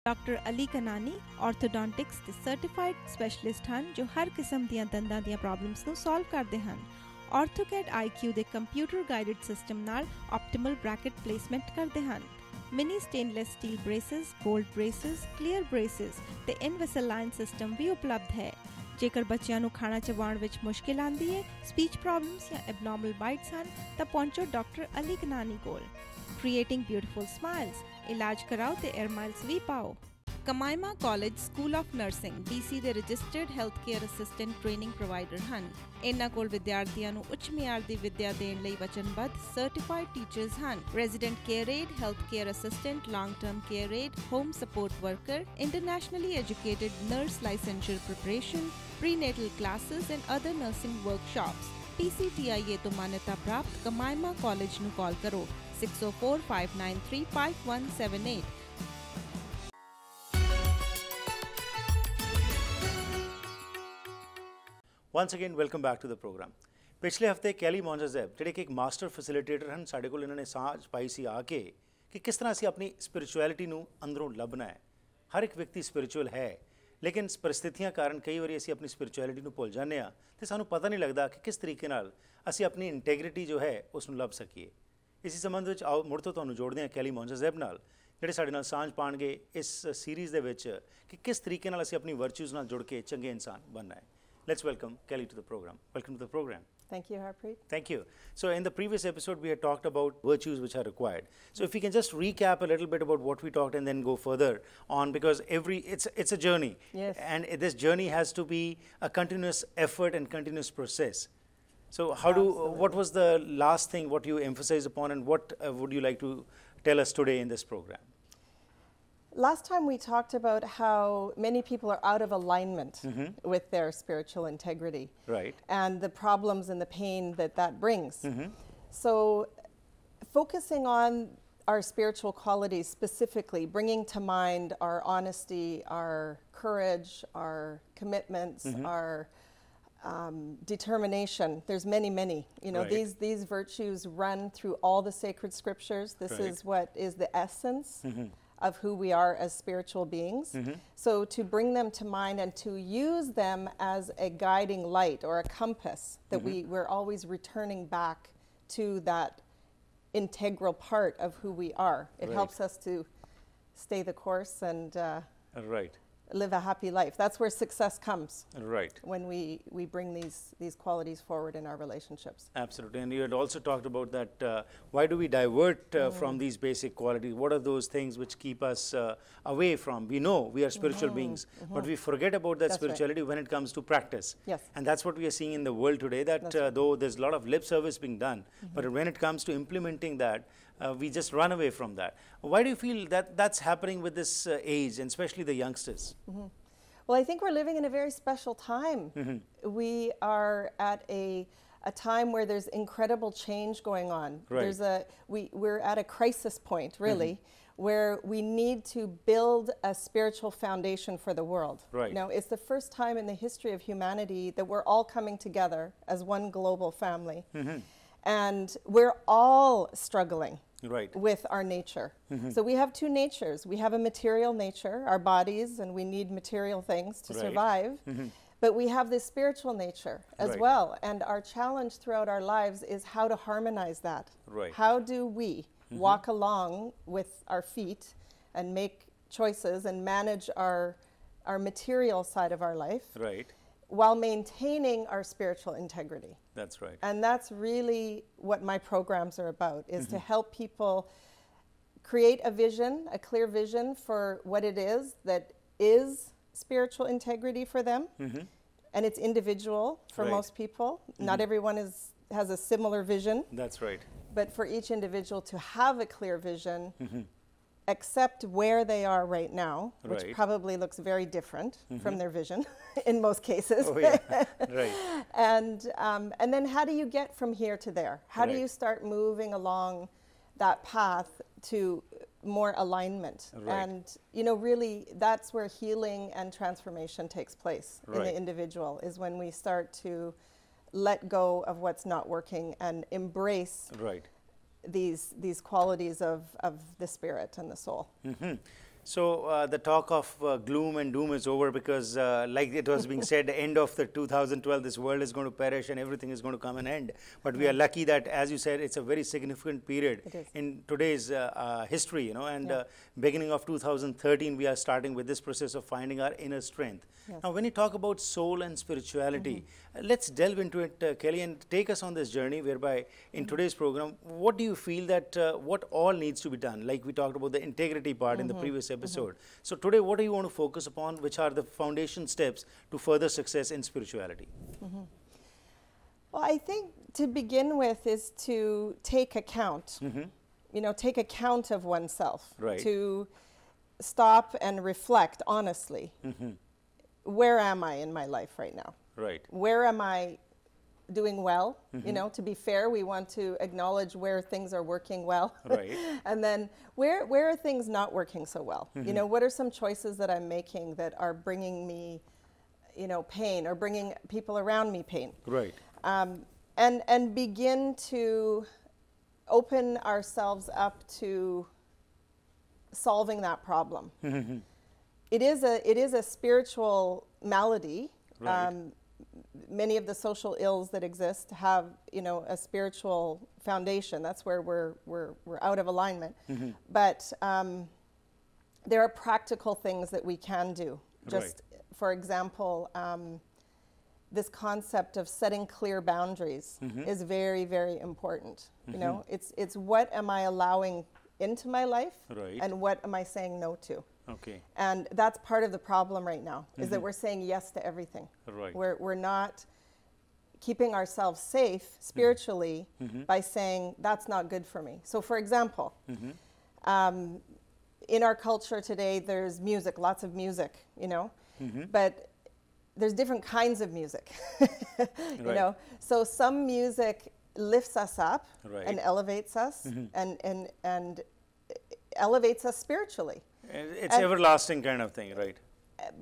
Doctor Ali कनानी orthodontics ਦੇ certified specialist ਹਨ ਜੋ ਹਰ ਕਿਸਮ ਦੀਆਂ ਦੰਦਾਂ ਦੀਆਂ ਪ੍ਰੋਬਲਮਸ ਨੂੰ ਸੋਲਵ ਕਰਦੇ ਹਨ। ਆਰਥੋਕੈਡ IQ ਦੇ ਕੰਪਿਊਟਰ ਗਾਈਡਡ ਸਿਸਟਮ ਨਾਲ ਆਪਟੀਮਲ ਬ੍ਰੈਕਟ ਪਲੇਸਮੈਂਟ ਕਰਦੇ ਹਨ। ਮਿਨੀ ਸਟੇਨਲੈਸ ਸਟੀਲ ਬ੍ਰੇਸਸ, 골ਡ ਬ੍ਰੇਸਸ, ਕਲੀਅਰ ਬ੍ਰੇਸਸ ਤੇ ਇਨਵਿਸਲਾਈਨ ਸਿਸਟਮ ਵੀ ਉਪਲਬਧ ਹੈ। ਜੇਕਰ ਬੱਚਿਆਂ ਨੂੰ ਖਾਣਾ ਚਬਾਉਣ ਵਿੱਚ ਮੁਸ਼ਕਿਲ ਆਉਂਦੀ ਹੈ, ਸਪੀਚ ਪ੍ਰੋਬਲਮਸ ਜਾਂ ਐਬਨੋਰਮਲ ਬਾਈਟਸ ਹਨ ਤਾਂ ਪਹੁੰਚੋ ਡਾਕਟਰ ਅਲੀ ਕਨਾਨੀ ਕੋਲ। Creating beautiful smiles, ਇਲਾਜ ਕਰਾਓ ਤੇ 에ਅਰ ਮਾਈਲਸ ਵੀ ਪਾਓ। ਕਮਾਇਮਾ college school of nursing DC ਦੇ registered health care assistant training provider ਹਨ। ਇਹਨਾਂ ਕੋਲ ਵਿਦਿਆਰਥੀਆਂ ਨੂੰ ਉੱਚ ਮਿਆਰ ਦੀ ਵਿੱਦਿਆ ਦੇਣ ਲਈ ਵਚਨਬੱਧ ਸਰਟੀਫਾਈਡ ਟੀਚਰਸ ਹਨ। Resident care aide, health care assistant, long term care aide, home support worker, internationally educated nurse licensure preparation, prenatal classes and other nursing workshops। PCTIA ਤੋਂ ਮਾਨਤਾ ਪ੍ਰਾਪਤ ਕਮਾਇਮਾ ਕਾਲਜ ਨੂੰ ਕਾਲ ਕਰੋ 6045935178। Once again, welcome back to the program। ਪਿਛਲੇ ਹਫਤੇ Kelly ਮੌਂਜਾਜ਼ੈਬ ਜਿਹੜੇ ਕਿ ਇੱਕ ਮਾਸਟਰ ਫੈਸਿਲਿਟੇਟਰ ਹਨ, ਸਾਡੇ ਕੋਲ ਇਹਨਾਂ ਨੇ ਸਾਂਝ ਪਾਈ ਸੀ ਆ ਕੇ ਕਿ ਕਿਸ ਤਰ੍ਹਾਂ ਅਸੀਂ ਆਪਣੀ ਸਪਿਰਿਚੁਅਲਿਟੀ ਨੂੰ ਅੰਦਰੋਂ ਲੱਭਣਾ ਹੈ। ਹਰ ਇੱਕ ਵਿਅਕਤੀ ਸਪਿਰਿਚੁਅਲ ਹੈ, ਲੇਕਿਨ ਪਰਿਸਥਿਤੀਆਂ ਕਾਰਨ ਕਈ ਵਾਰੀ ਅਸੀਂ ਆਪਣੀ ਸਪਿਰਿਚੁਅਲਿਟੀ ਨੂੰ ਭੁੱਲ ਜਾਂਦੇ ਹਾਂ ਤੇ ਸਾਨੂੰ ਪਤਾ ਨਹੀਂ ਲੱਗਦਾ ਕਿ ਕਿਸ ਤਰੀਕੇ ਨਾਲ ਅਸੀਂ ਆਪਣੀ ਇੰਟੈਗ੍ਰਿਟੀ ਜੋ ਹੈ ਉਸ ਨੂੰ ਲੱਭ ਸਕੀਏ। ਇਸੇ ਸੰਬੰਧ ਵਿੱਚ ਆਓ ਮੁੜ ਤੋਂ ਤੁਹਾਨੂੰ ਜੋੜਦੇ ਹਾਂ ਕੈਲੀ ਮੌਂਜਾਜ਼ੈਬ ਨਾਲ, ਜਿਹੜੇ ਸਾਡੇ ਨਾਲ ਸਾਂਝ ਪਾਣਗੇ ਇਸ ਸੀਰੀਜ਼ ਦੇ ਵਿੱਚ ਕਿ ਕਿਸ ਤਰੀਕੇ ਨਾਲ ਅਸੀਂ ਆਪਣੀ ਵਰਚੂਜ਼ ਨਾਲ ਜੁੜ ਕੇ ਚੰਗੇ ਇਨਸਾਨ ਬਣਨਾ ਹੈ। Let's welcome Kelly to the program. Welcome to the program. Thank you, Harpreet. Thank you. So in the previous episode, we had talked about virtues which are required. So if we can just recap a little bit about what we talked and then go further on, because it's a journey. Yes. And this journey has to be a continuous effort and continuous process. So what was the last thing what you emphasized upon, and what would you like to tell us today in this program? Last time we talked about how many people are out of alignment with their spiritual integrity. Right. And the problems and the pain that brings. So focusing on our spiritual qualities specifically, bringing to mind our honesty, our courage, our commitments, our determination. There's many. You know, Right. these virtues run through all the sacred scriptures. This Right. is what is the essence of who we are as spiritual beings. So to bring them to mind and to use them as a guiding light or a compass, that we're always returning back to that integral part of who we are. It Right. helps us to stay the course and Right. live a happy life. That's where success comes. Right. When we bring these qualities forward in our relationships. Absolutely. And you had also talked about that, why do we divert from these basic qualities? What are those things which keep us away from? We know we are spiritual beings, but we forget about that That's spirituality when it comes to practice. Yes. And that's what we are seeing in the world today, that though there's a lot of lip service being done, but when it comes to implementing that, we just run away from that. Why do you feel that that's happening with this age, and especially the youngsters? Well, I think we're living in a very special time. We are at a time where there's incredible change going on. Right. We're at a crisis point, really, where we need to build a spiritual foundation for the world. Right. Now, it's the first time in the history of humanity that we're all coming together as one global family. And we're all struggling. Right. With our nature. So we have two natures. We have a material nature, our bodies, and we need material things to Right. survive. But we have this spiritual nature as Right. well. And our challenge throughout our lives is how to harmonize that. Right. How do we walk along with our feet and make choices and manage our material side of our life, Right. while maintaining our spiritual integrity. That's right. And that's really what my programs are about, is to help people create a vision, a clear vision for what it is that is spiritual integrity for them. And it's individual for Right. most people. Not everyone has a similar vision. That's right. But for each individual to have a clear vision, accept where they are right now, which Right. probably looks very different from their vision in most cases. Oh, yeah. Right. And then how do you get from here to there? How do Right. you start moving along that path to more alignment? Right. And, you know, really that's where healing and transformation takes place in the Right. individual, is when we start to let go of what's not working and embrace Right. these qualities of the spirit and the soul. So the talk of gloom and doom is over because, like it was being said, the end of the 2012, this world is going to perish and everything is going to come an end. But we are lucky that, as you said, it's a very significant period in today's history, you know. And beginning of 2013, we are starting with this process of finding our inner strength. Now, when you talk about soul and spirituality, let's delve into it, Kelly, and take us on this journey. Whereby, in today's program, what do you feel that what all needs to be done? Like we talked about the integrity part in the previous episode. So today, what do you want to focus upon? Which are the foundation steps to further success in spirituality? Well, I think to begin with is to take account. You know, take account of oneself. Right. To stop and reflect honestly. Where am I in my life right now? Right. Where am I doing well? You know, to be fair, we want to acknowledge where things are working well. Right. And then where are things not working so well? You know, what are some choices that I'm making that are bringing me, you know, pain, or bringing people around me pain? Right. And begin to open ourselves up to solving that problem. It is a spiritual malady. Right. Many of the social ills that exist have, you know, a spiritual foundation. That's where we're out of alignment. But there are practical things that we can do. Just for example, this concept of setting clear boundaries is very, very important. You know, it's what am I allowing into my life, and what am I saying no to? Okay. And that's part of the problem right now, is that we're saying yes to everything. Right. We're not keeping ourselves safe spiritually by saying that's not good for me. So for example, in our culture today, there's music, lots of music, you know, but there's different kinds of music, you know. So some music lifts us up and elevates us and elevates us spiritually. It's everlasting kind of thing, right?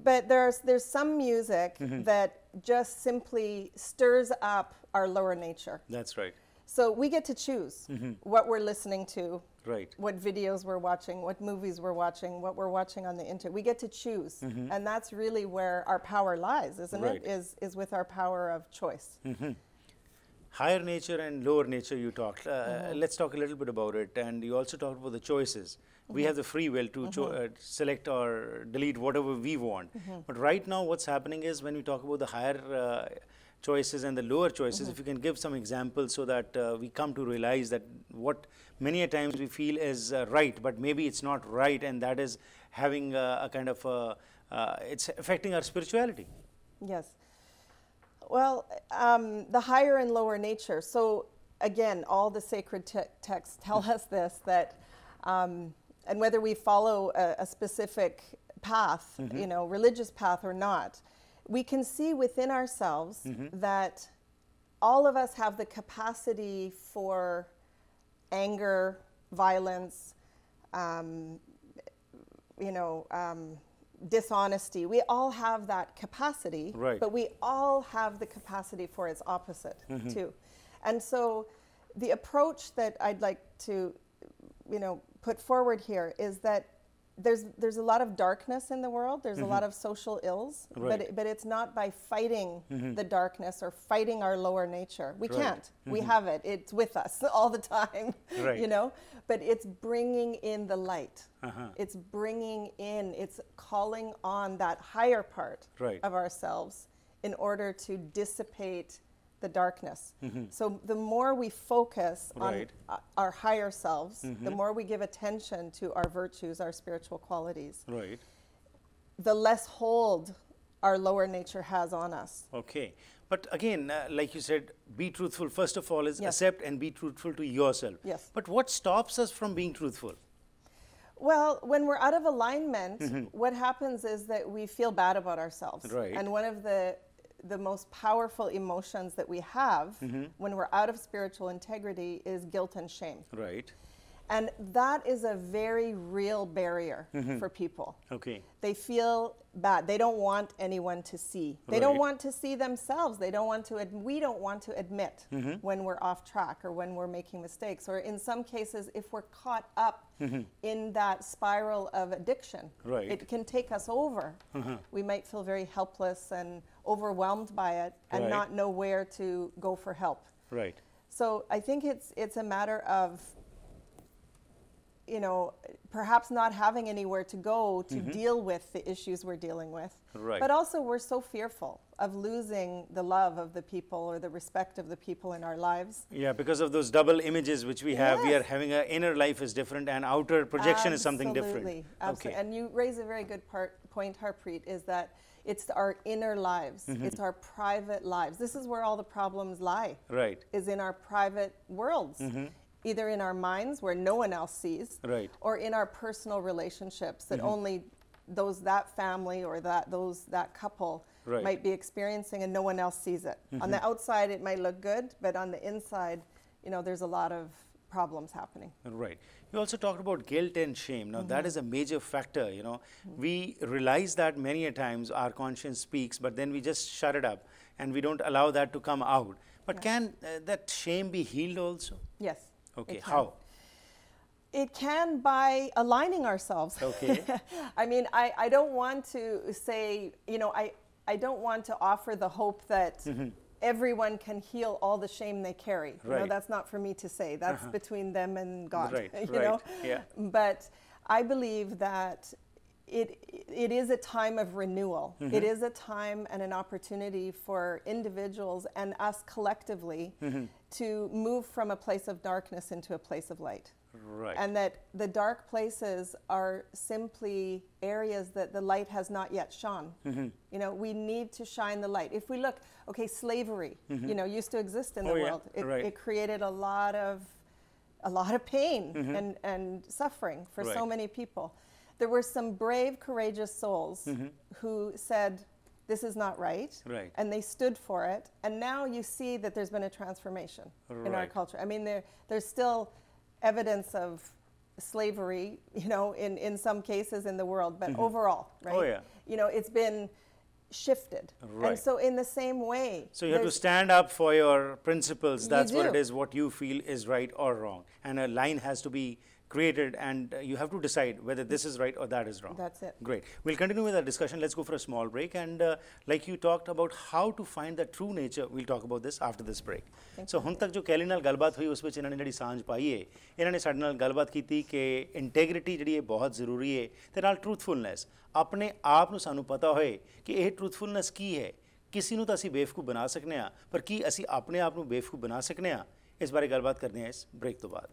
But there's some music that just simply stirs up our lower nature. That's right. So we get to choose what we're listening to, Right. what videos we're watching, what movies we're watching, what we're watching on the internet. We get to choose. And that's really where our power lies, isn't it? Is with our power of choice. Higher nature and lower nature you talked. Let's talk a little bit about it. And you also talked about the choices. We have the free will to select or delete whatever we want. But right now what's happening is, when we talk about the higher choices and the lower choices, if you can give some examples so that we come to realize that what many a times we feel is right, but maybe it's not right, and that is having a kind of, it's affecting our spirituality. Yes. Well, the higher and lower nature. So again, all the sacred texts tell us this, that, and whether we follow a specific path, you know, religious path or not, we can see within ourselves that all of us have the capacity for anger, violence, you know, dishonesty. We all have that capacity, but we all have the capacity for its opposite too. And so the approach that I'd like to, you know, put forward here is that there's a lot of darkness in the world. There's a lot of social ills, but it's not by fighting the darkness or fighting our lower nature. We can't. We have it. It's with us all the time, you know. But it's bringing in the light. It's bringing in. It's calling on that higher part of ourselves in order to dissipate the darkness. So the more we focus on our higher selves, the more we give attention to our virtues, our spiritual qualities, the less hold our lower nature has on us. Okay. But again, like you said, be truthful. First of all is accept and be truthful to yourself. Yes. But what stops us from being truthful? Well, when we're out of alignment, what happens is that we feel bad about ourselves. And one of the most powerful emotions that we have when we're out of spiritual integrity is guilt and shame. And that is a very real barrier for people. Okay. They feel bad. They don't want anyone to see. They don't Right. want to see themselves. They don't want to. We don't want to admit when we're off track or when we're making mistakes. Or in some cases, if we're caught up in that spiral of addiction, Right. it can take us over. We might feel very helpless and overwhelmed by it, and Right. not know where to go for help. Right. So I think it's a matter of, you know, perhaps not having anywhere to go to deal with the issues we're dealing with. Right. But also we're so fearful of losing the love of the people or the respect of the people in our lives. Yeah, because of those double images which we have, we Yes. are having an inner life is different and outer projection is something different. Absolutely. Okay. And you raise a very good point, Harpreet, is that it's our inner lives. It's our private lives. This is where all the problems lie. Right. Is in our private worlds. Either in our minds where no one else sees, Right. or in our personal relationships that only that family or that couple Right. might be experiencing and no one else sees it. On the outside it might look good, but on the inside, you know, there's a lot of problems happening. Right. You also talked about guilt and shame. Now that is a major factor, you know. We realize that many a times our conscience speaks, but then we just shut it up and we don't allow that to come out. But can that shame be healed also? Yes. Okay, it can. how? It can by aligning ourselves. Okay. I mean, I don't want to say, you know, I don't want to offer the hope that everyone can heal all the shame they carry. You know, Right. that's not for me to say. That's between them and God. Right, you right, know? yeah. But I believe that it is a time of renewal. It is a time and an opportunity for individuals and us collectively to move from a place of darkness into a place of light. Right. And that the dark places are simply areas that the light has not yet shone. You know, we need to shine the light. If we look, okay, slavery, you know, used to exist in the Oh, yeah, world. right. It created a lot of pain and suffering for so Right. many people. There were some brave, courageous souls who said, this is not right. Right. And they stood for it. And now you see that there's been a transformation in our Right. culture. I mean, there's still evidence of slavery, you know, in some cases in the world, but overall, right? Oh, yeah. You know, it's been shifted. Right. And so in the same way. So you have to there's- stand up for your principles. You That's what it do. is, what you feel is right or wrong. And a line has to be created and you have to decide whether this is right or that is wrong. That's it. Great. We'll continue with our discussion. Let's go for a small break. And like you talked about how to find the true nature, we'll talk about this after this break. So ਹੁਣ ਤੱਕ ਜੋ Kelly ਨਾਲ ਗੱਲਬਾਤ ਹੋਈ ਉਸ ਵਿੱਚ ਇਹਨਾਂ ਨੇ ਜਿਹੜੀ ਸਾਂਝ ਪਾਈ ਹੈ, ਇਹਨਾਂ ਨੇ ਸਾਡੇ ਨਾਲ ਗੱਲਬਾਤ ਕੀਤੀ ਕਿ ਇੰਟੈਗ੍ਰਿਟੀ ਜਿਹੜੀ ਹੈ ਬਹੁਤ ਜ਼ਰੂਰੀ ਹੈ ਤੇ ਨਾਲ ਟਰੂਥਫੁਲਨੈਸ, ਆਪਣੇ ਆਪ ਨੂੰ ਸਾਨੂੰ ਪਤਾ ਹੋਏ ਕਿ ਇਹ ਟਰੂਥਫੁਲਨੈਸ ਕੀ ਹੈ। ਕਿਸੇ ਨੂੰ ਤਾਂ ਅਸੀਂ ਬੇਵਕੂਫ ਬਣਾ ਸਕਨੇ ਆ, ਪਰ ਕੀ ਅਸੀਂ ਆਪਣੇ ਆਪ ਨੂੰ ਬੇਵਕੂਫ ਬਣਾ ਸਕਨੇ ਆ? ਇਸ ਬਾਰੇ ਗੱਲਬਾਤ ਕਰਦੇ ਹਾਂ ਇਸ ਬ੍ਰੇਕ ਤੋਂ ਬਾਅਦ।